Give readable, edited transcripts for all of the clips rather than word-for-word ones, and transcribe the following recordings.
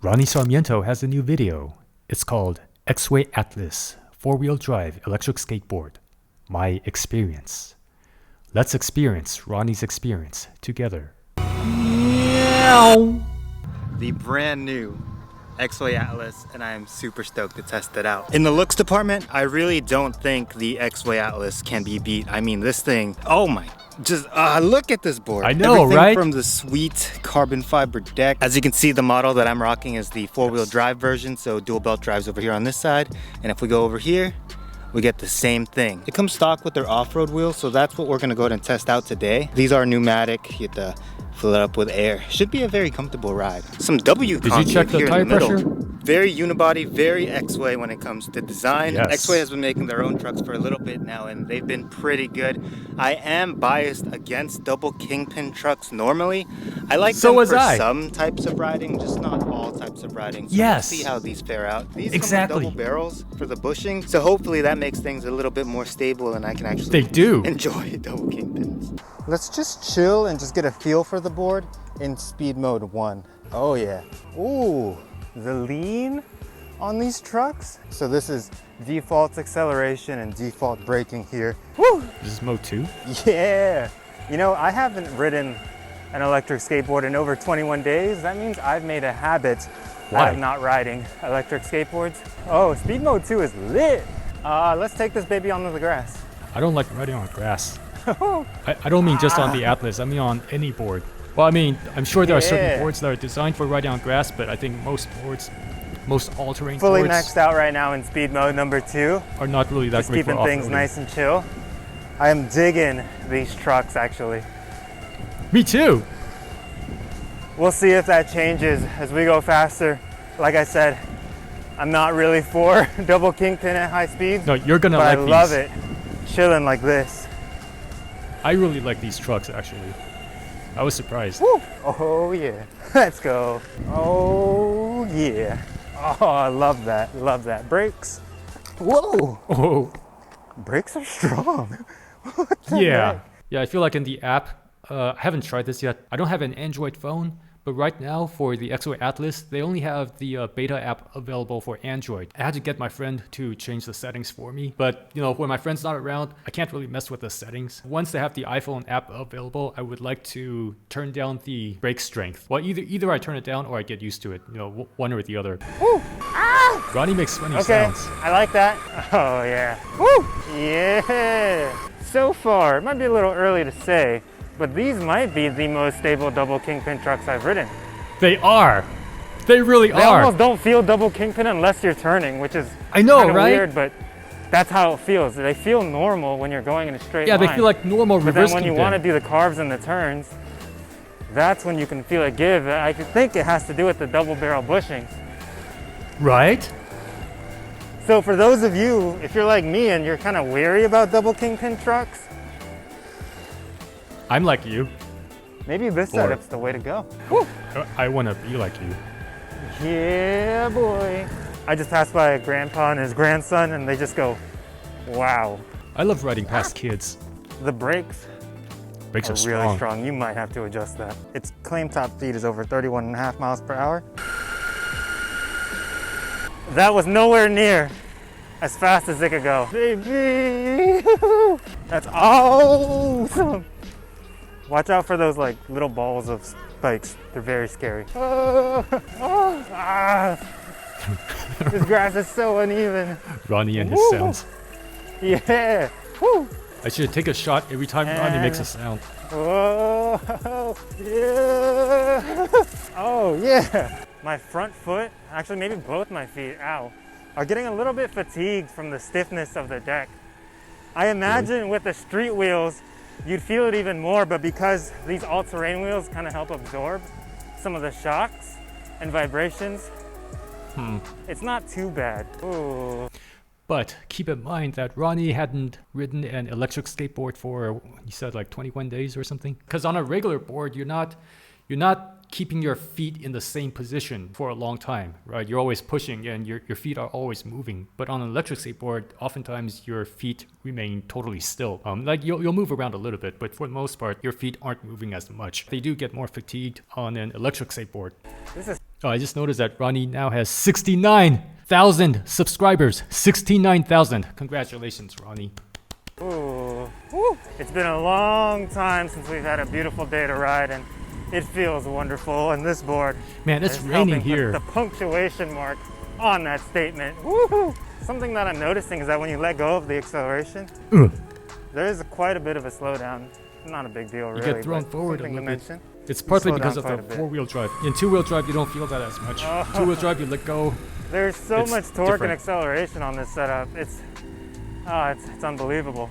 Ronnie Sarmiento has a new video. It's called Exway Atlas, 4-wheel drive electric skateboard. My experience. Let's experience Ronnie's experience together. The brand new Exway Atlas, and I am super stoked to test it out. In the looks department, I really don't think the Exway Atlas can be beat. I mean, this thing, oh my, just look at this board. I know, Everything right? From the sweet carbon fiber deck. As you can see, the model that I'm rocking is the 4-wheel drive version, so dual belt drives over here on this side. And if we go over here, we get the same thing. It comes stock with their off-road wheels, so that's what we're gonna go ahead and test out today. These are pneumatic. You have to fill it up with air. Should be a very comfortable ride. Some W Did you check the tire pressure? Very unibody, very Exway when it comes to design. Yes. Exway has been making their own trucks for a little bit now, and they've been pretty good. I am biased against double kingpin trucks normally. I like them for some types of riding, just not all types of riding. So yes. We'll see how these fare out. These exactly. come with double barrels for the bushing, so hopefully that makes things a little bit more stable and I can actually enjoy double kingpins. Let's just chill and just get a feel for the board in speed mode 1. Oh yeah. Ooh, the lean on these trucks. So this is default acceleration and default braking here. Woo! This is mode 2? Yeah. You know, I haven't ridden an electric skateboard in over 21 days. That means I've made a habit out of not riding electric skateboards. Oh, speed mode 2 is lit. Let's take this baby onto the grass. I don't like riding on grass. I don't mean just on the Atlas, I mean on any board. Well, I mean, I'm sure there are certain boards that are designed for riding on grass, but I think most boards, most all-terrain boards... Fully maxed out right now in speed mode number 2. ...are not really that great for off-roading. Just keeping things nice and chill. I am digging these trucks, actually. Me too! We'll see if that changes as we go faster. Like I said, I'm not really for double kingpin at high speeds. No, you're gonna like these. But I love it, chilling like this. I really like these trucks, actually. I was surprised. Woo. Oh yeah, let's go. Oh yeah. Oh, I love that, love that. Brakes. Whoa. Oh. Brakes are strong. Yeah. Yeah, I feel like in the app, I haven't tried this yet. I don't have an Android phone, but right now for the Exway Atlas, they only have the beta app available for Android. I had to get my friend to change the settings for me, but you know, when my friend's not around, I can't really mess with the settings. Once they have the iPhone app available, I would like to turn down the brake strength. Well, either I turn it down or I get used to it, you know, one or the other. Woo! Ah! Ronnie makes funny sounds. I like that. Oh yeah. Woo! Yeah! So far, it might be a little early to say, but these might be the most stable double kingpin trucks I've ridden. They are. They really are. They almost don't feel double kingpin unless you're turning, which is kind of weird, but that's how it feels. They feel normal when you're going in a straight line. Yeah, they feel like normal reverse But then when you want to do the carves and the turns, that's when you can feel it give. I think it has to do with the double barrel bushings. Right? So for those of you, if you're like me and you're kind of wary about double kingpin trucks, I'm like you. Maybe this setup's the way to go. Woo. I want to be like you. Yeah, boy. I just passed by a grandpa and his grandson and they just go, wow. I love riding past kids. The brakes are really strong. You might have to adjust that. Its claim top speed is over 31.5 miles per hour. That was nowhere near as fast as it could go. Baby, that's awesome. Watch out for those like little balls of spikes. They're very scary. This grass is so uneven. Ronnie and his sounds. Yeah. Woo. I should take a shot every time Ronnie makes a sound. Oh, yeah. Oh, yeah. My front foot, actually maybe both my feet, ow, are getting a little bit fatigued from the stiffness of the deck. I imagine with the street wheels, you'd feel it even more, but because these all-terrain wheels kind of help absorb some of the shocks and vibrations, it's not too bad. Ooh. But keep in mind that Ronnie hadn't ridden an electric skateboard for, he said, like 21 days or something. Because on a regular board, you're not keeping your feet in the same position for a long time, right? You're always pushing and your feet are always moving. But on an electric skateboard, oftentimes your feet remain totally still. Like you'll move around a little bit, but for the most part, your feet aren't moving as much. They do get more fatigued on an electric skateboard. Oh, I just noticed that Ronnie now has 69,000 subscribers. 69,000. Congratulations, Ronnie. Ooh, woo. It's been a long time since we've had a beautiful day to ride, and it feels wonderful. And this board, man, it's raining here. The punctuation mark on that statement. Woohoo! Something that I'm noticing is that when you let go of the acceleration, there is quite a bit of a slowdown. Not a big deal, really. You get thrown forward a little bit. It's partly because of the four-wheel drive. In two-wheel drive, you don't feel that as much. Two-wheel drive, you let go. There's so much torque and acceleration on this setup. It's unbelievable.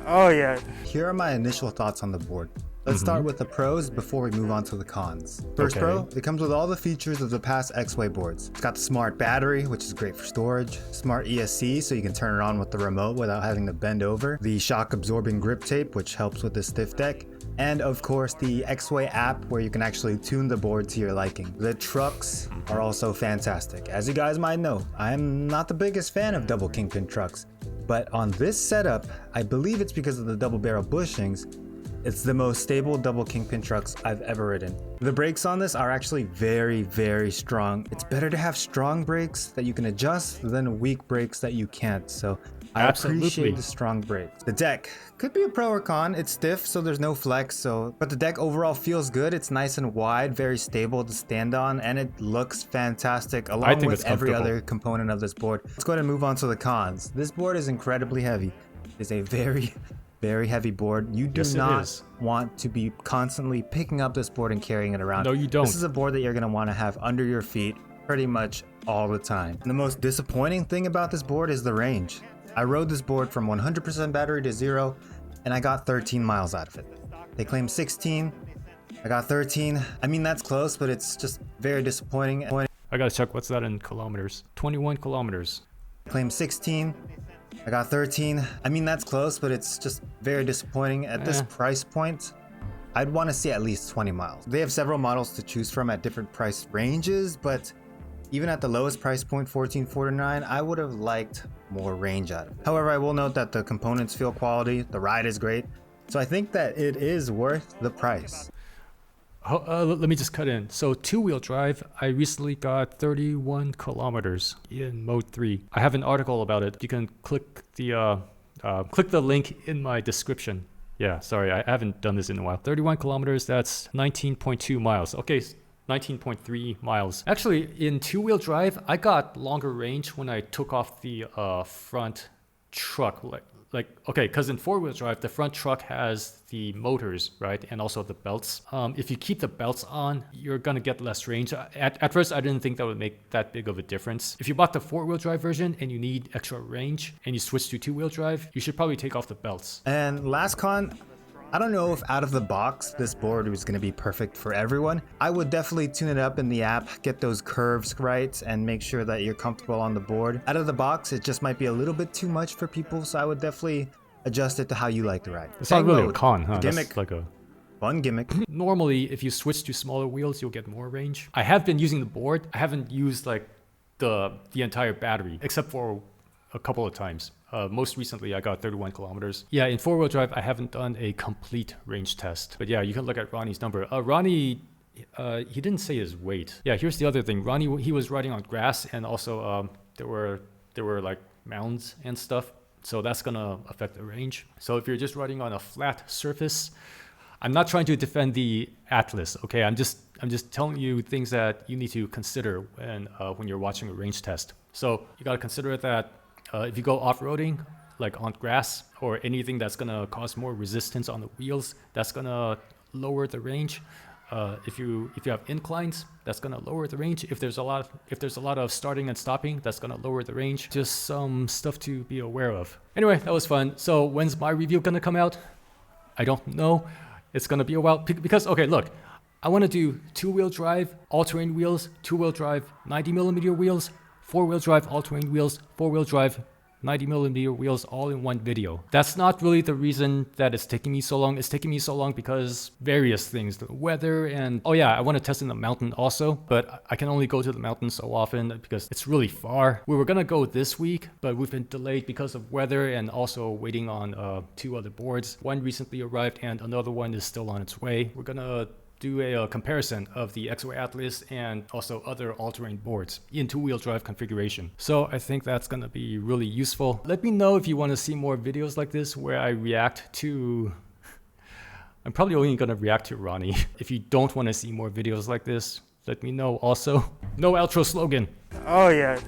Oh yeah. Here are my initial thoughts on the board. Let's start with the pros before we move on to the cons. First pro, it comes with all the features of the past Exway boards. It's got the smart battery, which is great for storage, smart ESC, so you can turn it on with the remote without having to bend over, the shock absorbing grip tape, which helps with the stiff deck, and of course the Exway app where you can actually tune the board to your liking. The trucks are also fantastic. As you guys might know, I'm not the biggest fan of double kingpin trucks, but on this setup, I believe it's because of the double barrel bushings, it's the most stable double kingpin trucks I've ever ridden. The brakes on this are actually very, very strong. It's better to have strong brakes that you can adjust than weak brakes that you can't. So I appreciate the strong brakes. The deck could be a pro or con. It's stiff, so there's no flex. But the deck overall feels good. It's nice and wide, very stable to stand on, and it looks fantastic along with every other component of this board. Let's go ahead and move on to the cons. This board is incredibly heavy. It's a very heavy board. You do not want to be constantly picking up this board and carrying it around. No, you don't. This is a board that you're going to want to have under your feet pretty much all the time. And the most disappointing thing about this board is the range. I rode this board from 100% battery to 0, and I got 13 miles out of it. They claim 16, I got 13. I mean, that's close, but it's just very disappointing. I gotta check what's that in kilometers. 21 kilometers. Claim 16, I got 13. I mean, that's close, but it's just very disappointing. At this price point, I'd want to see at least 20 miles. They have several models to choose from at different price ranges, but even at the lowest price point, $14.49, I would have liked more range out of it. However, I will note that the components feel quality, the ride is great, so I think that it is worth the price. Let me just cut in. So two-wheel drive, I recently got 31 kilometers in mode 3. I have an article about it. You can click the link in my description. Yeah, sorry, I haven't done this in a while. 31 kilometers, that's 19.2 miles. Okay, 19.3 miles. Actually, in two-wheel drive, I got longer range when I took off the front truck. Okay, because in four-wheel drive, the front truck has the motors, right? And also the belts. If you keep the belts on, you're gonna get less range. At first, I didn't think that would make that big of a difference. If you bought the four-wheel drive version and you need extra range and you switch to two-wheel drive, you should probably take off the belts. And last con, I don't know if out of the box, this board is going to be perfect for everyone. I would definitely tune it up in the app, get those curves right, and make sure that you're comfortable on the board. Out of the box, it just might be a little bit too much for people, so I would definitely adjust it to how you like to ride. It's not really a con, huh? Gimmick. That's like a fun gimmick. Normally, if you switch to smaller wheels, you'll get more range. I have been using the board. I haven't used like the entire battery, except for a couple of times. Most recently, I got 31 kilometers. Yeah, in four-wheel drive, I haven't done a complete range test. But yeah, you can look at Ronnie's number. Ronnie, he didn't say his weight. Yeah, here's the other thing. Ronnie, he was riding on grass, and also there were like mounds and stuff. So that's gonna affect the range. So if you're just riding on a flat surface, I'm not trying to defend the Atlas. Okay, I'm just telling you things that you need to consider when you're watching a range test. So you gotta consider that. If you go off-roading, like on grass or anything that's gonna cause more resistance on the wheels, that's gonna lower the range. If you have inclines, that's gonna lower the range. If there's a lot of starting and stopping, that's gonna lower the range. Just some stuff to be aware of. Anyway, that was fun. So when's my review gonna come out? I don't know. It's gonna be a while because okay, look. I want to do two-wheel drive, all-terrain wheels, two-wheel drive, 90mm wheels, four-wheel drive, all-terrain wheels, four-wheel drive, 90mm wheels, all in one video. That's not really the reason that it's taking me so long. It's taking me so long because various things, the weather and... Oh yeah, I want to test in the mountain also, but I can only go to the mountain so often because it's really far. We were gonna go this week, but we've been delayed because of weather and also waiting on 2 other boards. One recently arrived and another one is still on its way. We're gonna do a comparison of the Exway Atlas and also other all-terrain boards in two-wheel drive configuration. So I think that's going to be really useful. Let me know if you want to see more videos like this where I react to... I'm probably only going to react to Ronnie. If you don't want to see more videos like this, let me know also. No outro slogan. Oh yeah.